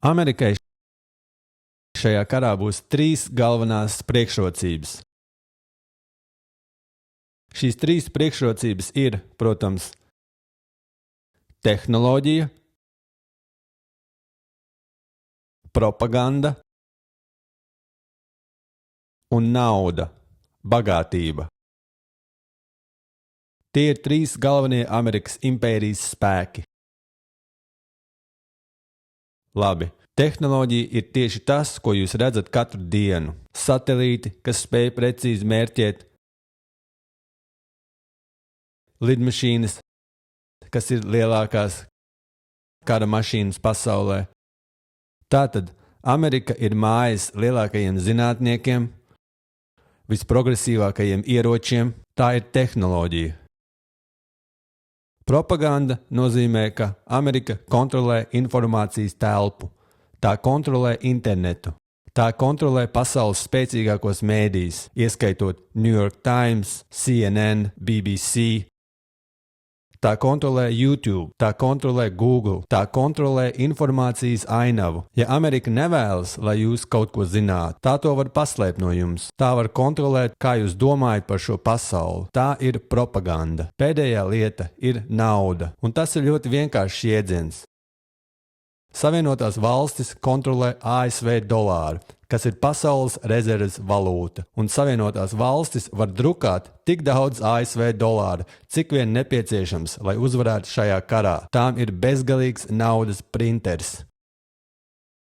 Amerikai šajā karā būs 3 galvenās priekšrocības. Šīs 3 priekšrocības ir, protams, tehnoloģija, propaganda un nauda, bagātība. Tie ir 3 galvenie Amerikas impērijas spēki. Labi, tehnoloģija ir tieši tas, ko jūs redzat katru dienu. Satelīti, kas spēj precīzi mērķēt, lidmašīnas, kas ir lielākās kara mašīnas pasaulē. Tātad Amerika ir mājas lielākajiem zinātniekiem, visprogresīvākajiem ieročiem, tā ir tehnoloģija. Propaganda nozīmē, ka Amerika kontrolē informācijas telpu, tā kontrolē internetu, tā kontrolē pasaules spēcīgākos mēdījus, ieskaitot New York Times, CNN, BBC. Tā kontrolē YouTube, tā kontrolē Google, tā kontrolē informācijas ainavu. Ja Amerika nevēlas, lai jūs kaut ko zināt, tā to var paslēpt no jums. Tā var kontrolēt, kā jūs domājat par šo pasauli. Tā ir propaganda. Pēdējā lieta ir nauda, un tas ir ļoti vienkāršs jēdziens. Savienotās valstis kontrolē ASV dolāru, kas ir pasaules rezerves valūta, un Savienotās valstis var drukāt tik daudz ASV dolāru, cik vien nepieciešams, lai uzvarētu šajā karā. Tām ir bezgalīgs naudas printers.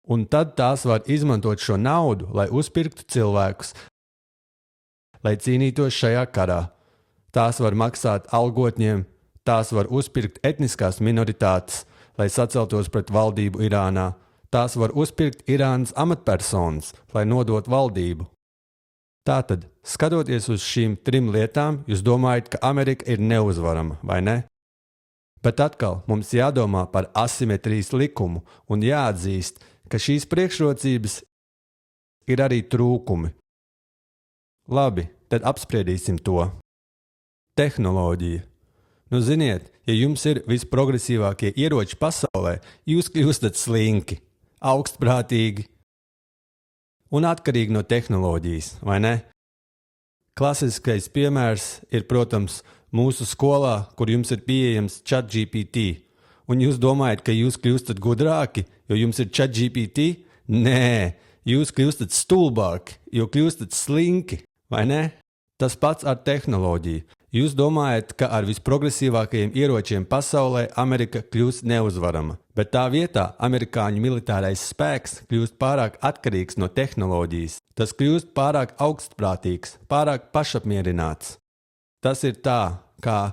Un tad tās var izmantot šo naudu, lai uzpirktu cilvēkus, lai cīnītos šajā karā. Tās var maksāt algotņiem, tās var uzpirkt etniskās minoritātes, lai saceltos pret valdību Irānā. Tās var uzpirkt Irānas amatpersonas, lai nodot valdību. Tātad, skatoties uz šīm 3 lietām, jūs domājat, ka Amerika ir neuzvarama, vai ne? Bet atkal mums jādomā par asimetrijas likumu un jāatzīst, ka šīs priekšrocības ir arī trūkumi. Labi, tad apspriedīsim to. Tehnoloģija. Nu, ziniet, ja jums ir visprogresīvākie ieroči pasaulē, jūs kļūstat slinki, augstprātīgi un atkarīgi no tehnoloģijas, vai ne? Klasiskais piemērs ir, protams, mūsu skolā, kur jums ir pieejams ChatGPT. Un jūs domājat, ka jūs kļūstat gudrāki, jo jums ir ChatGPT? Nē, jūs kļūstat stulbāki, jo kļūstat slinki, vai ne? Tas pats ar tehnoloģiju. Jūs domājat, ka ar visprogresīvākajiem ieročiem pasaulē Amerika kļūs neuzvarama, bet tā vietā amerikāņu militārais spēks kļūst pārāk atkarīgs no tehnoloģijas. Tas kļūst pārāk augstprātīgs, pārāk pašapmierināts. Tas ir tā, kā,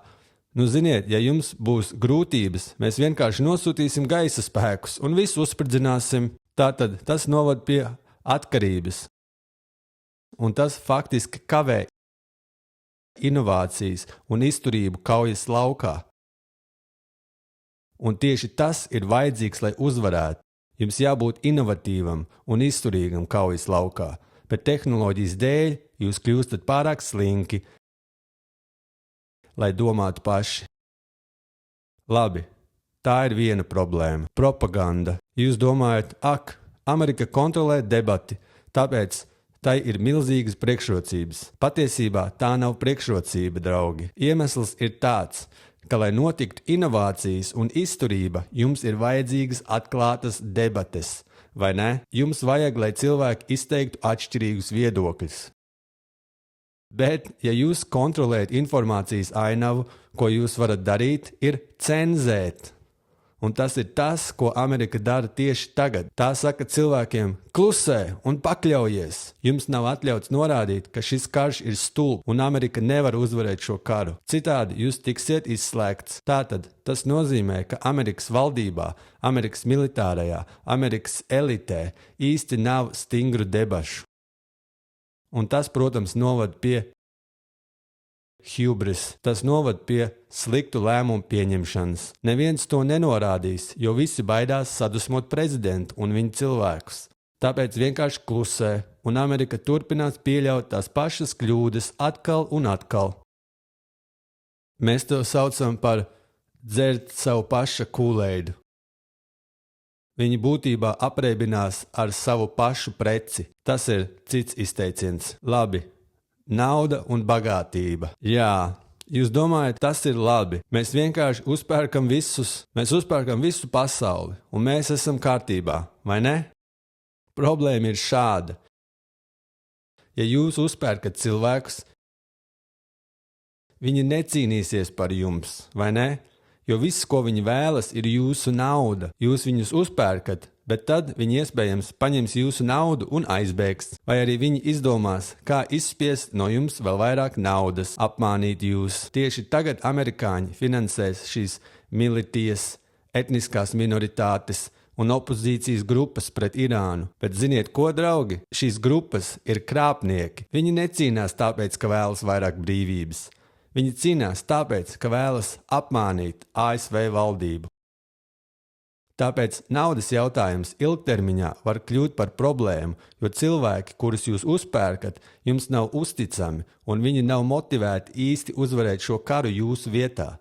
ziniet, ja jums būs grūtības, mēs vienkārši nosūtīsim gaisa spēkus un visu uzspridzināsim. Tātad tas novad pie atkarības. Un tas faktiski kavē inovācijas un izturību kaujas laukā. Un tieši tas ir vajadzīgs, lai uzvarētu. Jums jābūt inovatīvam un izturīgam kaujas laukā, bet tehnoloģijas dēļ jūs kļūstat pārāk slinki, lai domātu paši. Labi, tā ir viena problēma. Propaganda. Jūs domājat, Amerika kontrolē debati, tāpēc tai ir milzīgas priekšrocības. Patiesībā tā nav priekšrocība, draugi. Iemesls ir tāds, ka, lai notiktu inovācijas un izturība, jums ir vajadzīgas atklātas debates, vai ne? Jums vajag, lai cilvēki izteiktu atšķirīgus viedokļus. Bet, ja jūs kontrolējat informācijas ainavu, ko jūs varat darīt, ir cenzēt. Un tas ir tas, ko Amerika dara tieši tagad. Tā saka cilvēkiem, klusē un pakļaujies. Jums nav atļauts norādīt, ka šis karš ir stulbs un Amerika nevar uzvarēt šo karu. Citādi jūs tiksiet izslēgts. Tātad tas nozīmē, ka Amerikas valdībā, Amerikas militārajā, Amerikas elitē īsti nav stingru debašu. Un tas, protams, novad pie hubris. Tas novad pie sliktu lēmumu pieņemšanas. Neviens to nenorādīs, jo visi baidās sadusmot prezidentu un viņa cilvēkus. Tāpēc vienkārši klusē, un Amerika turpinās pieļaut tās pašas kļūdas atkal un atkal. Mēs to saucam par dzert savu paša kūleidu. Viņi būtībā apreibinās ar savu pašu preci. Tas ir cits izteiciens. Labi, nauda un bagātība. Jā, jūs domājat, tas ir labi. Mēs vienkārši uzpērkam visu pasauli, un mēs esam kārtībā, vai ne? Problēma ir šāda. Ja jūs uzpērkat cilvēkus, viņi necīnīsies par jums, vai ne? Jo viss, ko viņi vēlas, ir jūsu nauda. Jūs viņus uzpērkat, bet tad viņi iespējams paņems jūsu naudu un aizbēgs. Vai arī viņi izdomās, kā izspiest no jums vēl vairāk naudas, apmānīt jūs. Tieši tagad amerikāņi finansēs šīs militijas, etniskās minoritātes un opozīcijas grupas pret Irānu. Bet ziniet ko, draugi? Šīs grupas ir krāpnieki. Viņi necīnās tāpēc, ka vēlas vairāk brīvības. Viņi cīnās tāpēc, ka vēlas apmānīt ASV valdību. Tāpēc naudas jautājums ilgtermiņā var kļūt par problēmu, jo cilvēki, kurus jūs uzpērkat, jums nav uzticami un viņi nav motivēti īsti uzvarēt šo karu jūsu vietā.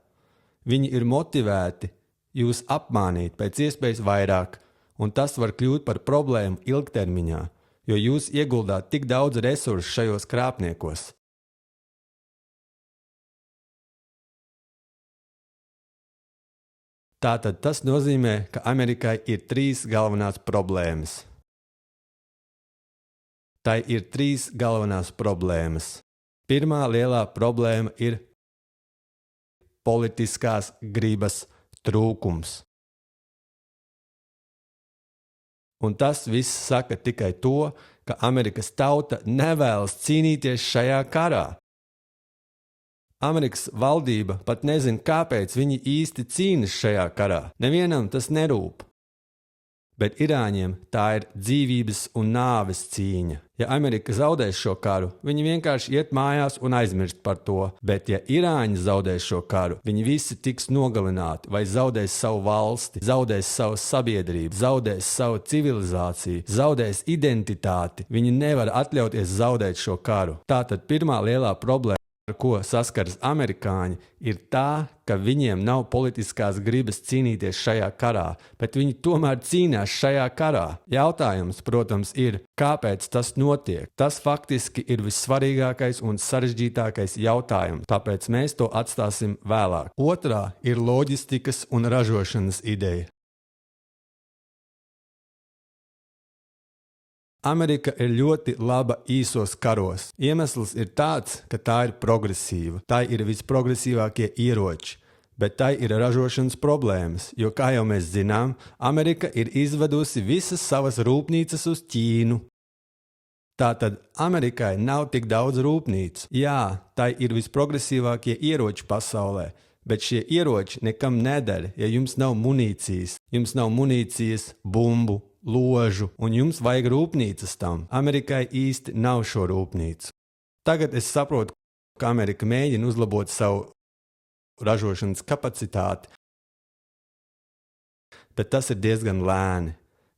Viņi ir motivēti jūs apmānīt pēc iespējas vairāk, un tas var kļūt par problēmu ilgtermiņā, jo jūs ieguldāt tik daudz resursu šajos krāpniekos. Tātad tas nozīmē, ka Amerikai ir 3 galvenās problēmas. Tai ir 3 galvenās problēmas. Pirmā lielā problēma ir politiskās gribas trūkums. Un tas viss saka tikai to, ka Amerikas tauta nevēlas cīnīties šajā karā. Amerikas valdība pat nezina, kāpēc viņi īsti cīnas šajā karā. Nevienam tas nerūp. Bet Irāņiem tā ir dzīvības un nāves cīņa. Ja Amerika zaudēs šo karu, viņi vienkārši iet mājās un aizmirst par to. Bet ja Irāņi zaudēs šo karu, viņi visi tiks nogalināti vai zaudēs savu valsti, zaudēs savu sabiedrību, zaudēs savu civilizāciju, zaudēs identitāti. Viņi nevar atļauties zaudēt šo karu. Tātad pirmā lielā problēma, ar ko saskaras amerikāņi, ir tā, ka viņiem nav politiskās gribas cīnīties šajā karā, bet viņi tomēr cīnās šajā karā. Jautājums, protams, ir, kāpēc tas notiek? Tas faktiski ir vissvarīgākais un sarežģītākais jautājums, tāpēc mēs to atstāsim vēlāk. Otrā ir loģistikas un ražošanas ideja. Amerika ir ļoti laba īsos karos. Iemesls ir tāds, ka tā ir progresīva. Tā ir visprogresīvākie ieroči, bet tai ir ražošanas problēmas, jo, kā jau mēs zinām, Amerika ir izvedusi visas savas rūpnīcas uz Ķīnu. Tātad Amerikai nav tik daudz rūpnīcu. Jā, tai ir visprogresīvākie ieroči pasaulē, bet šie ieroči nekam neder, ja jums nav munīcijas. Jums nav munīcijas, bumbu, ložu, un jums vajag rūpnīcas tam. Amerikai īsti nav šo rūpnīcu. Tagad es saprotu, ka Amerika mēģina uzlabot savu ražošanas kapacitāti, bet tas ir diezgan lēni.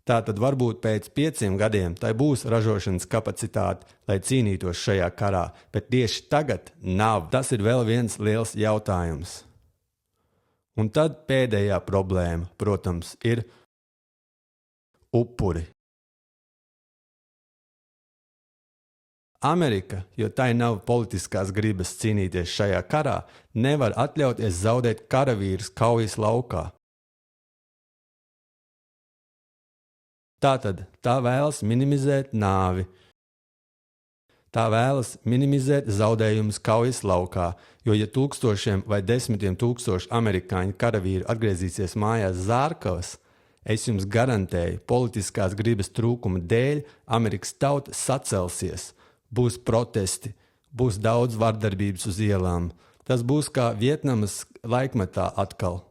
Tātad varbūt pēc 5 gadiem tai būs ražošanas kapacitāte, lai cīnītos šajā karā, bet tieši tagad nav. Tas ir vēl viens liels jautājums. Un tad pēdējā problēma, protams, ir upuri. Amerika, jo tai nav politiskās gribas cīnīties šajā karā, nevar atļauties zaudēt karavīrus kaujas laukā. Tātad tā vēlas minimizēt nāvi. Tā vēlas minimizēt zaudējumus kaujas laukā, jo ja tūkstošiem vai 10 000 amerikāņu karavīru atgriezīsies mājās zārkavas, es jums garantēju, politiskās gribas trūkuma dēļ Amerikas tauta sacelsies, būs protesti, būs daudz vardarbības uz ielām. Tas būs kā Vietnamas laikmetā atkal.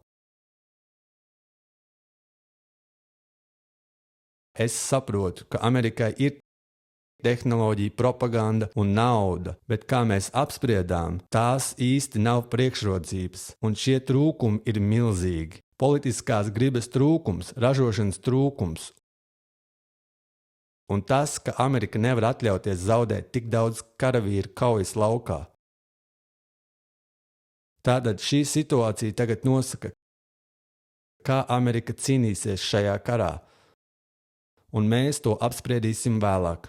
Es saprotu, ka Amerikai ir tehnoloģija, propaganda un nauda, bet kā mēs apspriedām, tās īsti nav priekšrocības, un šie trūkumi ir milzīgi. Politiskās gribas trūkums, ražošanas trūkums, un tas, ka Amerika nevar atļauties zaudēt tik daudz karavīru kaujas laukā. Tātad šī situācija tagad nosaka, kā Amerika cīnīsies šajā karā. un mēs to apspriedīsim vēlāk.